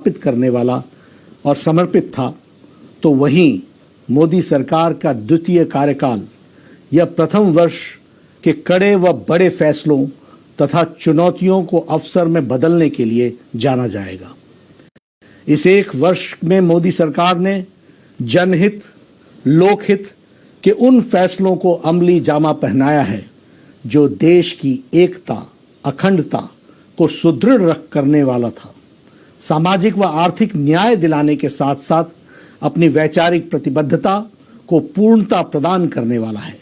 समर्पित करने वाला और समर्पित था, तो वहीं मोदी सरकार का द्वितीय कार्यकाल यह प्रथम वर्ष के कड़े व बड़े फैसलों तथा चुनौतियों को अवसर में बदलने के लिए जाना जाएगा। इस एक वर्ष में मोदी सरकार ने जनहित, लोकहित के उन फैसलों को अमली जामा पहनाया है जो देश की एकता, अखंडता को सुदृढ़ करने वाला था, सामाजिक व आर्थिक न्याय दिलाने के साथ साथ अपनी वैचारिक प्रतिबद्धता को पूर्णता प्रदान करने वाला है।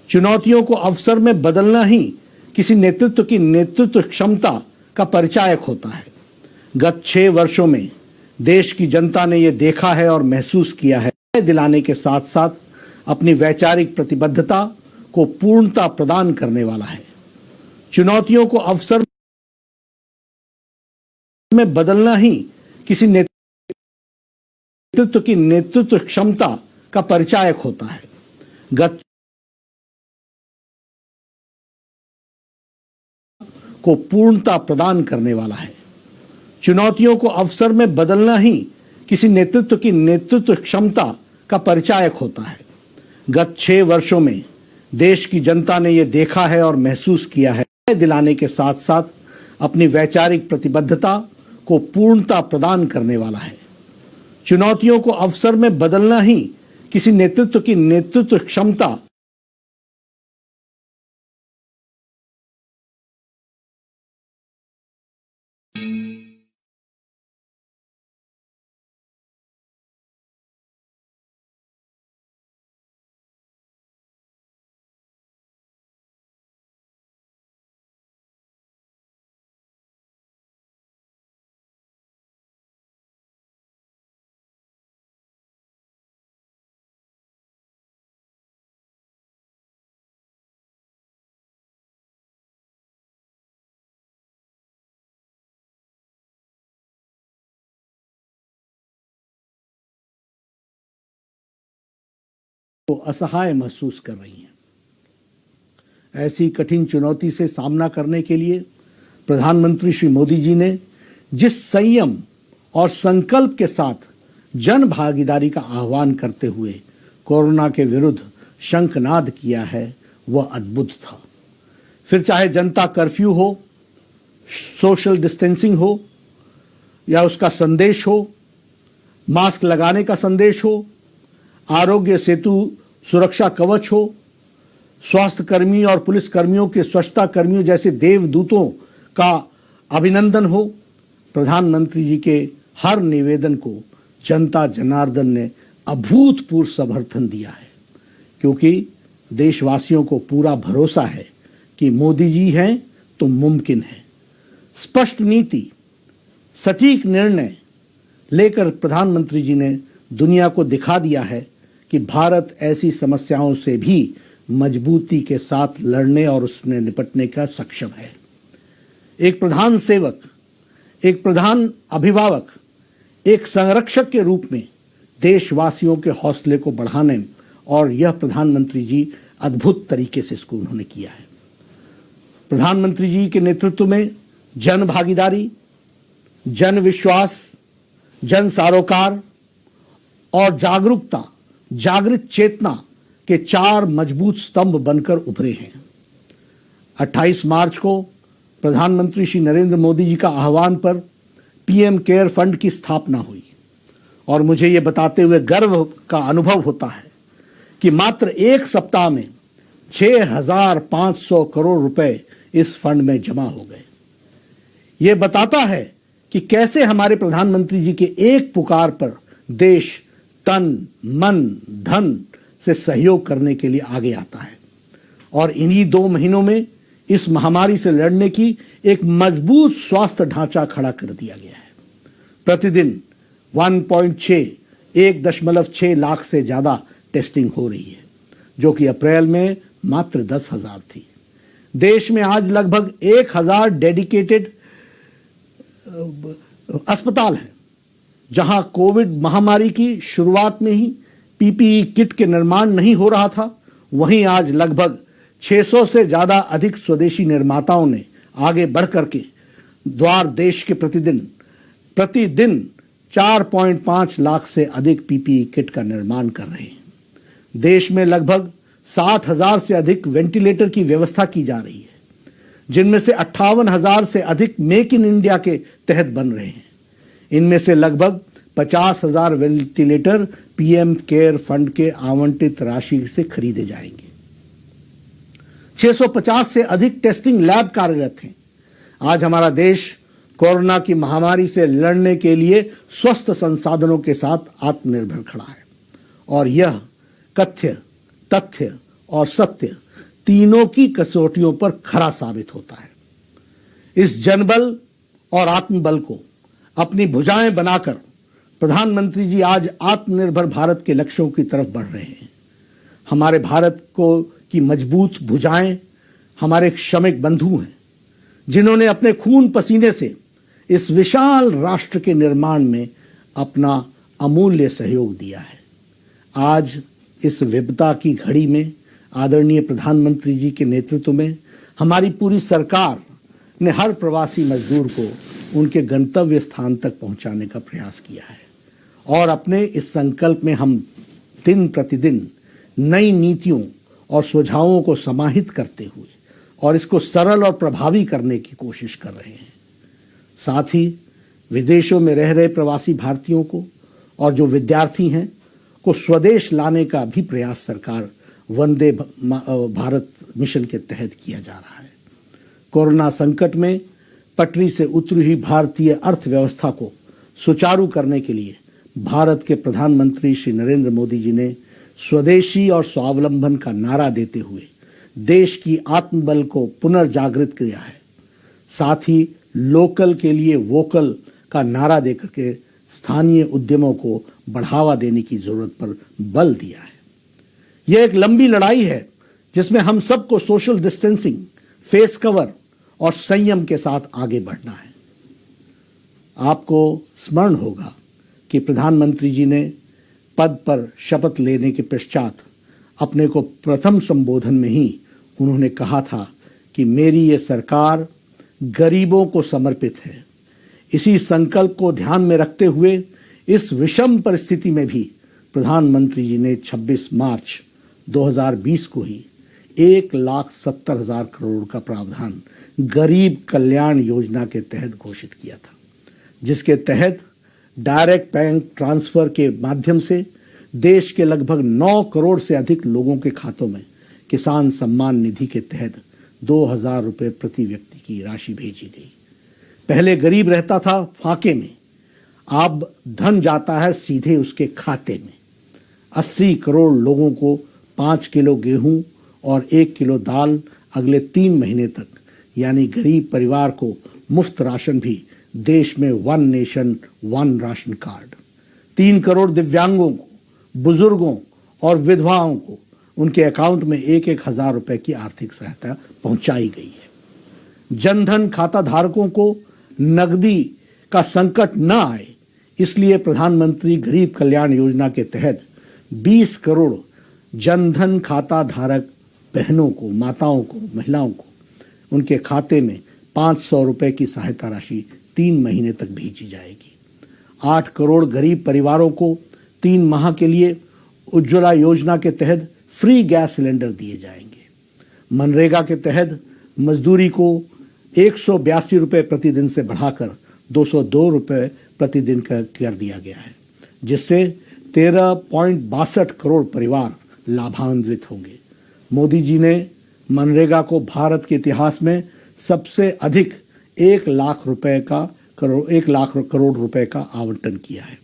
चुनौतियों को अवसर में बदलना ही किसी नेतृत्व की नेतृत्व क्षमता का परिचायक होता है। गत 6 वर्षों में देश की जनता ने यह देखा है और महसूस किया है, दिलाने के साथ साथ अपनी वैचारिक प्रतिबद्धता को पूर्णता प्रदान करने वाला है। चुनौतियों को अवसर में बदलना ही किसी नेतृत्व की नेतृत्व क्षमता का परिचायक होता है। गत को पूर्णता प्रदान करने वाला है। चुनौतियों को अवसर में बदलना ही किसी नेतृत्व की नेतृत्व क्षमता का परिचायक होता है। गत 6 वर्षों में देश की जनता ने यह देखा है और महसूस किया है, दिलाने के साथ साथ अपनी वैचारिक प्रतिबद्धता को पूर्णता प्रदान करने वाला है। चुनौतियों को अवसर में बदलना ही किसी नेतृत्व की नेतृत्व क्षमता असहाय महसूस कर रही हैं। ऐसी कठिन चुनौती से सामना करने के लिए प्रधानमंत्री श्री मोदी जी ने जिस संयम और संकल्प के साथ जन भागीदारी का आह्वान करते हुए कोरोना के विरुद्ध शंखनाद किया है, वह अद्भुत था। फिर चाहे जनता कर्फ्यू हो, सोशल डिस्टेंसिंग हो, या उसका संदेश हो, मास्क लगाने का संदेश हो, आरोग्य सेतु सुरक्षा कवच हो, स्वास्थ्य कर्मी और पुलिस कर्मियों के स्वच्छता कर्मियों जैसे देवदूतों का अभिनंदन हो, प्रधानमंत्री जी के हर निवेदन को जनता जनार्दन ने अभूतपूर्व समर्थन दिया है, क्योंकि देशवासियों को पूरा भरोसा है कि मोदी जी हैं तो मुमकिन है। स्पष्ट नीति, सटीक निर्णय लेकर प्रधानमंत्री जी ने दुनिया को दिखा दिया है कि भारत ऐसी समस्याओं से भी मजबूती के साथ लड़ने और उसने निपटने का सक्षम है। एक प्रधान सेवक, एक प्रधान अभिभावक, एक संरक्षक के रूप में देशवासियों के हौसले को बढ़ाने, और यह प्रधानमंत्री जी अद्भुत तरीके से इसको उन्होंने किया है। प्रधानमंत्री जी के नेतृत्व में जन भागीदारी, जन विश्वास, जन सरोकार और जागरूकता, जागृत चेतना के 4 मजबूत स्तंभ बनकर उभरे हैं। 28 मार्च को प्रधानमंत्री श्री नरेंद्र मोदी जी का आह्वान पर पीएम केयर फंड की स्थापना हुई, और मुझे ये बताते हुए गर्व का अनुभव होता है कि मात्र 1 सप्ताह में 6,500 करोड़ रुपए इस फंड में जमा हो गए। ये बताता है कि कैसे हमारे प्रधानमंत्री जी के एक पुकार पर देश तन, मन, धन से सहयोग करने के लिए आगे आता है, और इन्हीं 2 महीनों में इस महामारी से लड़ने की एक मजबूत स्वास्थ्य ढांचा खड़ा कर दिया गया है। प्रतिदिन 1.6 लाख से ज्यादा टेस्टिंग हो रही है, जो कि अप्रैल में मात्र 10,000 थी। देश में आज लगभग 1,000 डेडिकेटेड अस्पताल हैं, जहां कोविड महामारी की शुरुआत में ही पीपीई किट के निर्माण नहीं हो रहा था, वहीं आज लगभग 600 से ज्यादा अधिक स्वदेशी निर्माताओं ने आगे बढ़कर के द्वार देश के प्रतिदिन प्रतिदिन 4.5 लाख से अधिक पीपीई किट का निर्माण कर रहे हैं। देश में लगभग 60,000 से अधिक वेंटिलेटर की व्यवस्था की जा रही है, जिनमें से 58,000 से अधिक मेक इन इंडिया के तहत बन रहे हैं। इनमें से लगभग 50,000 वेंटिलेटर पीएम केयर फंड के आवंटित राशि से खरीदे जाएंगे। 650 से अधिक टेस्टिंग लैब कार्यरत हैं। आज हमारा देश कोरोना की महामारी से लड़ने के लिए स्वस्थ संसाधनों के साथ आत्मनिर्भर खड़ा है, और यह कथ्य, तथ्य और सत्य तीनों की कसौटियों पर खरा साबित होता है। इस जनबल और आत्मबल को अपनी भुजाएं बनाकर प्रधानमंत्री जी आज आत्मनिर्भर भारत के लक्ष्यों की तरफ बढ़ रहे हैं। हमारे भारत को की मजबूत भुजाएं हमारे श्रमिक बंधु हैं, जिन्होंने अपने खून पसीने से इस विशाल राष्ट्र के निर्माण में अपना अमूल्य सहयोग दिया है। आज इस विपदा की घड़ी में आदरणीय प्रधानमंत्री जी के नेतृत्व में हमारी पूरी सरकार ने हर प्रवासी मजदूर को उनके गंतव्य स्थान तक पहुंचाने का प्रयास किया है, और अपने इस संकल्प में हम दिन प्रतिदिन नई नीतियों और सुझावों को समाहित करते हुए और इसको सरल और प्रभावी करने की कोशिश कर रहे हैं। साथ ही विदेशों में रह रहे प्रवासी भारतीयों को और जो विद्यार्थी हैं को स्वदेश लाने का भी प्रयास सरकार वंदे भारत मिशन के तहत किया जा रहा है। कोरोना संकट में पटरी से उतरी हुई भारतीय अर्थव्यवस्था को सुचारू करने के लिए भारत के प्रधानमंत्री श्री नरेंद्र मोदी जी ने स्वदेशी और स्वावलंबन का नारा देते हुए देश की आत्मबल को पुनर्जागृत किया है। साथ ही लोकल के लिए वोकल का नारा देकर के स्थानीय उद्यमों को बढ़ावा देने की जरूरत पर बल दिया है। यह एक लंबी लड़ाई है जिसमें हम सबको सोशल डिस्टेंसिंग, फेस कवर और संयम के साथ आगे बढ़ना है। आपको स्मरण होगा कि प्रधानमंत्री जी ने पद पर शपथ लेने के पश्चात अपने को प्रथम संबोधन में ही उन्होंने कहा था कि मेरी ये सरकार गरीबों को समर्पित है। इसी संकल्प को ध्यान में रखते हुए इस विषम परिस्थिति में भी प्रधानमंत्री जी ने 26 मार्च 2020 को ही 1,70,000 करोड़ का प्रावधान गरीब कल्याण योजना के तहत घोषित किया था, जिसके तहत डायरेक्ट बैंक ट्रांसफर के माध्यम से देश के लगभग 9 करोड़ से अधिक लोगों के खातों में किसान सम्मान निधि के तहत 2,000 रुपये प्रति व्यक्ति की राशि भेजी गई। पहले गरीब रहता था फाके में, अब धन जाता है सीधे उसके खाते में। 80 करोड़ लोगों को 5 किलो गेहूं और 1 किलो दाल अगले 3 महीने तक, यानी गरीब परिवार को मुफ्त राशन भी देश में 1 नेशन 1 राशन कार्ड। 3 करोड़ दिव्यांगों को, बुजुर्गों और विधवाओं को उनके अकाउंट में 1-1 हजार रुपए की आर्थिक सहायता पहुंचाई गई है। जनधन खाता धारकों को नकदी का संकट न आए, इसलिए प्रधानमंत्री गरीब कल्याण योजना के तहत 20 करोड़ जनधन खाता धारक बहनों को, माताओं को, महिलाओं को उनके खाते में 500 रुपए की सहायता राशि 3 महीने तक भेजी जाएगी। 8 करोड़ गरीब परिवारों को 3 माह के लिए उज्ज्वला योजना के तहत फ्री गैस सिलेंडर दिए जाएंगे। मनरेगा के तहत मजदूरी को 182 रुपये प्रतिदिन से बढ़ाकर 202 रुपये प्रतिदिन कर दिया गया है, जिससे 13.62 करोड़ परिवार लाभान्वित होंगे। मोदी जी ने मनरेगा को भारत के इतिहास में सबसे अधिक 1 लाख करोड़ रुपए का आवंटन किया है।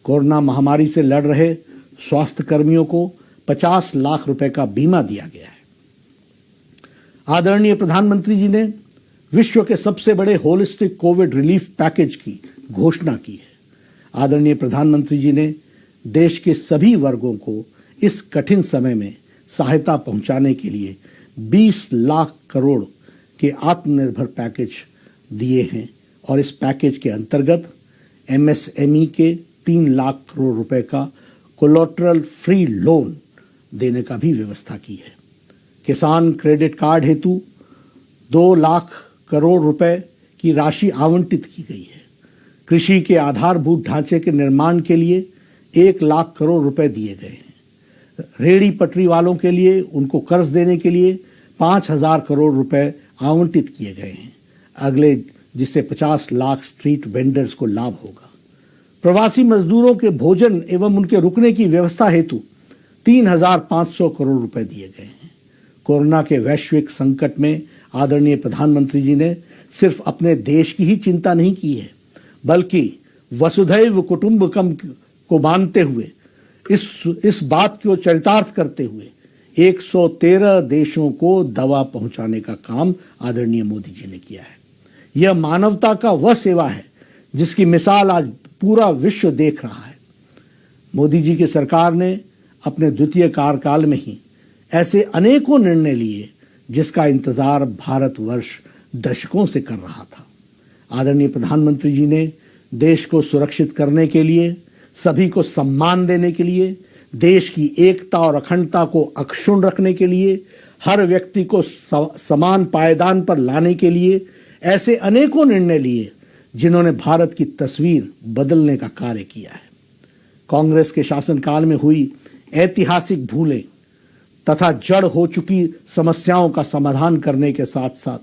कोरोना महामारी से लड़ रहे स्वास्थ्य कर्मियों को 50 लाख रुपए का बीमा दिया गया है। आदरणीय प्रधानमंत्री जी ने विश्व के सबसे बड़े होलिस्टिक कोविड रिलीफ पैकेज की घोषणा की है। आदरणीय प्रधानमंत्री जी ने देश के सभी वर्गों को इस कठिन समय में सहायता पहुंचाने के लिए 20 लाख करोड़ के आत्मनिर्भर पैकेज दिए हैं, और इस पैकेज के अंतर्गत एमएसएमई के 3 लाख करोड़ रुपए का कोलेटरल फ्री लोन देने का भी व्यवस्था की है। किसान क्रेडिट कार्ड हेतु 2 लाख करोड़ रुपए की राशि आवंटित की गई है। कृषि के आधारभूत ढांचे के निर्माण के लिए 1 लाख करोड़ रुपए दिए गए हैं। रेहड़ी पटरी वालों के लिए उनको कर्ज देने के लिए 5,000 करोड़ रुपए आवंटित किए गए हैं, अगले जिससे 50 लाख स्ट्रीट वेंडर्स को लाभ होगा। प्रवासी मजदूरों के भोजन एवं उनके रुकने की व्यवस्था हेतु 3,500 करोड़ रुपए दिए गए हैं। कोरोना के वैश्विक संकट में आदरणीय प्रधानमंत्री जी ने सिर्फ अपने देश की ही चिंता नहीं की है, बल्कि वसुधैव कुटुंबकम को मानते हुए इस बात को चरितार्थ करते हुए 113 देशों को दवा पहुंचाने का काम आदरणीय मोदी जी ने किया है। यह मानवता का वह सेवा है जिसकी मिसाल आज पूरा विश्व देख रहा है। मोदी जी की सरकार ने अपने द्वितीय कार्यकाल में ही ऐसे अनेकों निर्णय लिए जिसका इंतजार भारतवर्ष दशकों से कर रहा था। आदरणीय प्रधानमंत्री जी ने देश को सुरक्षित करने के लिए, सभी को सम्मान देने के लिए, देश की एकता और अखंडता को अक्षुण्ण रखने के लिए, हर व्यक्ति को समान पायदान पर लाने के लिए ऐसे अनेकों निर्णय लिए जिन्होंने भारत की तस्वीर बदलने का कार्य किया है। कांग्रेस के शासनकाल में हुई ऐतिहासिक भूलें तथा जड़ हो चुकी समस्याओं का समाधान करने के साथ साथ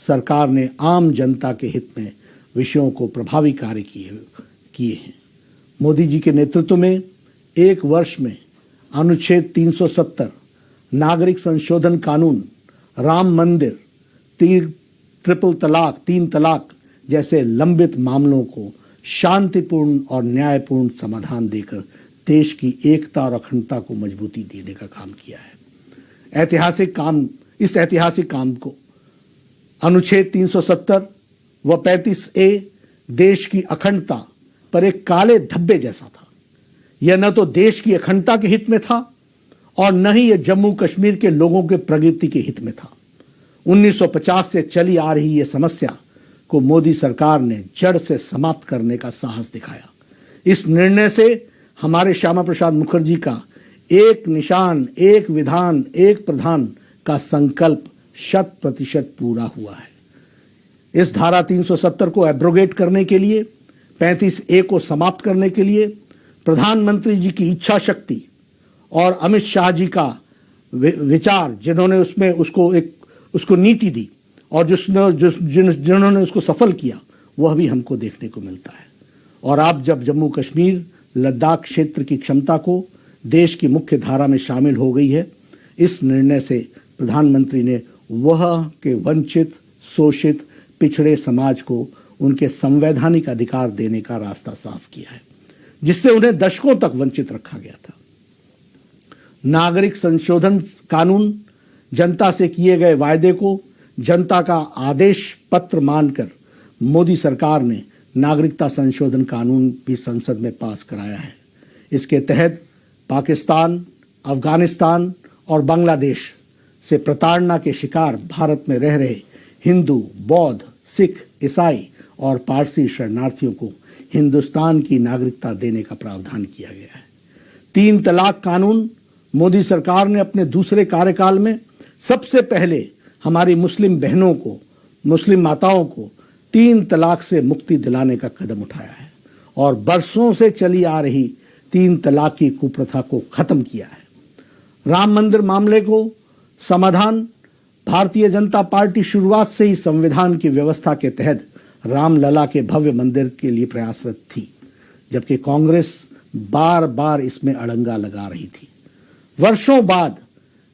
सरकार ने आम जनता के हित में विषयों को प्रभावी कार्य किए हैं। मोदी जी के नेतृत्व में एक वर्ष में अनुच्छेद 370, नागरिक संशोधन कानून, राम मंदिर, तीन तलाक जैसे लंबित मामलों को शांतिपूर्ण और न्यायपूर्ण समाधान देकर देश की एकता और अखंडता को मजबूती देने का काम किया है। इस ऐतिहासिक काम को अनुच्छेद 370 व 35A देश की अखंडता पर एक काले धब्बे जैसा था। यह न तो देश की अखंडता के हित में था और न ही यह जम्मू कश्मीर के लोगों के प्रगति के हित में था। 1950 से चली आ रही यह समस्या को मोदी सरकार ने जड़ से समाप्त करने का साहस दिखाया। इस निर्णय से हमारे श्यामा प्रसाद मुखर्जी का एक निशान, एक विधान, एक प्रधान का संकल्प 100% पूरा हुआ है। इस धारा 370 को एब्रोगेट करने के लिए, 35A को समाप्त करने के लिए प्रधानमंत्री जी की इच्छा शक्ति और अमित शाह जी का विचार, जिन्होंने उसमें उसको नीति दी और जिन्होंने उसको सफल किया, वह भी हमको देखने को मिलता है। और आप जब जम्मू कश्मीर, लद्दाख क्षेत्र की क्षमता को देश की मुख्य धारा में शामिल हो गई है, इस निर्णय से प्रधानमंत्री ने वह के वंचित, शोषित, पिछड़े समाज को उनके संवैधानिक अधिकार देने का रास्ता साफ किया है, जिससे उन्हें दशकों तक वंचित रखा गया था। नागरिक संशोधन कानून जनता से किए गए वायदे को जनता का आदेश पत्र मानकर मोदी सरकार ने नागरिकता संशोधन कानून भी संसद में पास कराया है। इसके तहत पाकिस्तान, अफगानिस्तान और बांग्लादेश से प्रताड़ना के शिकार भारत में रह रहे हिंदू, बौद्ध, सिख, ईसाई और पारसी शरणार्थियों को हिंदुस्तान की नागरिकता देने का प्रावधान किया गया है। 3 तलाक कानून मोदी सरकार ने अपने दूसरे कार्यकाल में सबसे पहले हमारी मुस्लिम बहनों को, मुस्लिम माताओं को 3 तलाक से मुक्ति दिलाने का कदम उठाया है और बरसों से चली आ रही 3 तलाक की कुप्रथा को खत्म किया है। राम मंदिर मामले को समाधान भारतीय जनता पार्टी शुरुआत से ही संविधान की व्यवस्था के तहत रामलला के भव्य मंदिर के लिए प्रयासरत थी, जबकि कांग्रेस बार बार इसमें अड़ंगा लगा रही थी। वर्षों बाद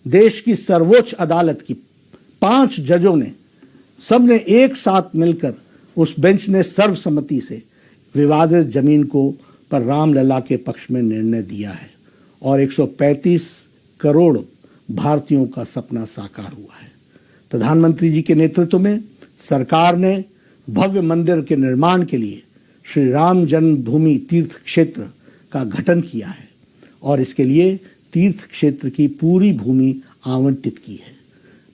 देश की सर्वोच्च अदालत की 5 जजों ने सबने एक साथ मिलकर उस बेंच ने सर्वसम्मति से विवादित जमीन को पर रामलला के पक्ष में निर्णय दिया है और 135 करोड़ भारतीयों का सपना साकार हुआ है। प्रधानमंत्री जी के नेतृत्व में सरकार ने भव्य मंदिर के निर्माण के लिए श्री राम जन्मभूमि तीर्थ क्षेत्र का गठन किया है और इसके लिए तीर्थ क्षेत्र की पूरी भूमि आवंटित की है।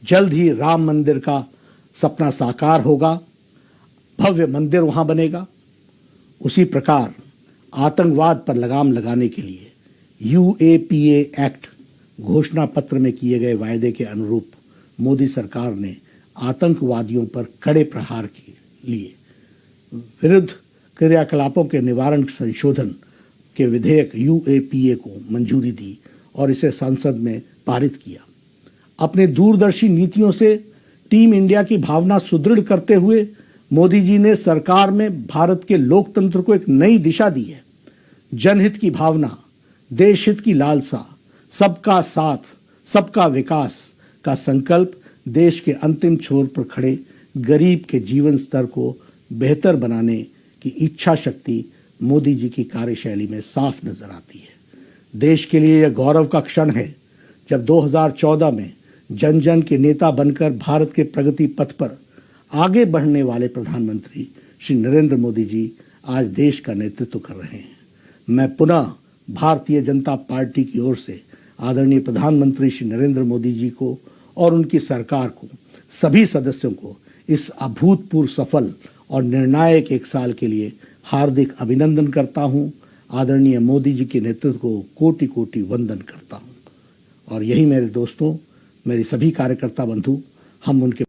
जल्द ही राम मंदिर का सपना साकार होगा, भव्य मंदिर वहां बनेगा। उसी प्रकार आतंकवाद पर लगाम लगाने के लिए UAPA एक्ट घोषणा पत्र में किए गए वायदे के अनुरूप मोदी सरकार ने आतंकवादियों पर कड़े प्रहार के लिए विरुद्ध क्रियाकलापों के निवारण संशोधन के विधेयक यूएपीए को मंजूरी दी और इसे संसद में पारित किया। अपने दूरदर्शी नीतियों से टीम इंडिया की भावना सुदृढ़ करते हुए मोदी जी ने सरकार में भारत के लोकतंत्र को एक नई दिशा दी है। जनहित की भावना, देशहित की लालसा, सबका साथ, सबका विकास का संकल्प देश के अंतिम छोर पर खड़े गरीब के जीवन स्तर को बेहतर बनाने की इच्छा शक्ति मोदी जी की कार्यशैली में साफ नजर आती है। देश के लिए यह गौरव का क्षण है जब 2014 में जन जन के नेता बनकर भारत के प्रगति पथ पर आगे बढ़ने वाले प्रधानमंत्री श्री नरेंद्र मोदी जी आज देश का नेतृत्व कर रहे हैं। मैं पुनः भारतीय जनता पार्टी की ओर से आदरणीय प्रधानमंत्री श्री नरेंद्र मोदी जी को और उनकी सरकार को, सभी सदस्यों को इस अभूतपूर्व सफल और निर्णायक एक साल के लिए हार्दिक अभिनंदन करता हूं। आदरणीय मोदी जी के नेतृत्व को कोटि कोटि वंदन करता हूं। और यही मेरे दोस्तों, मेरे सभी कार्यकर्ता बंधु, हम उनके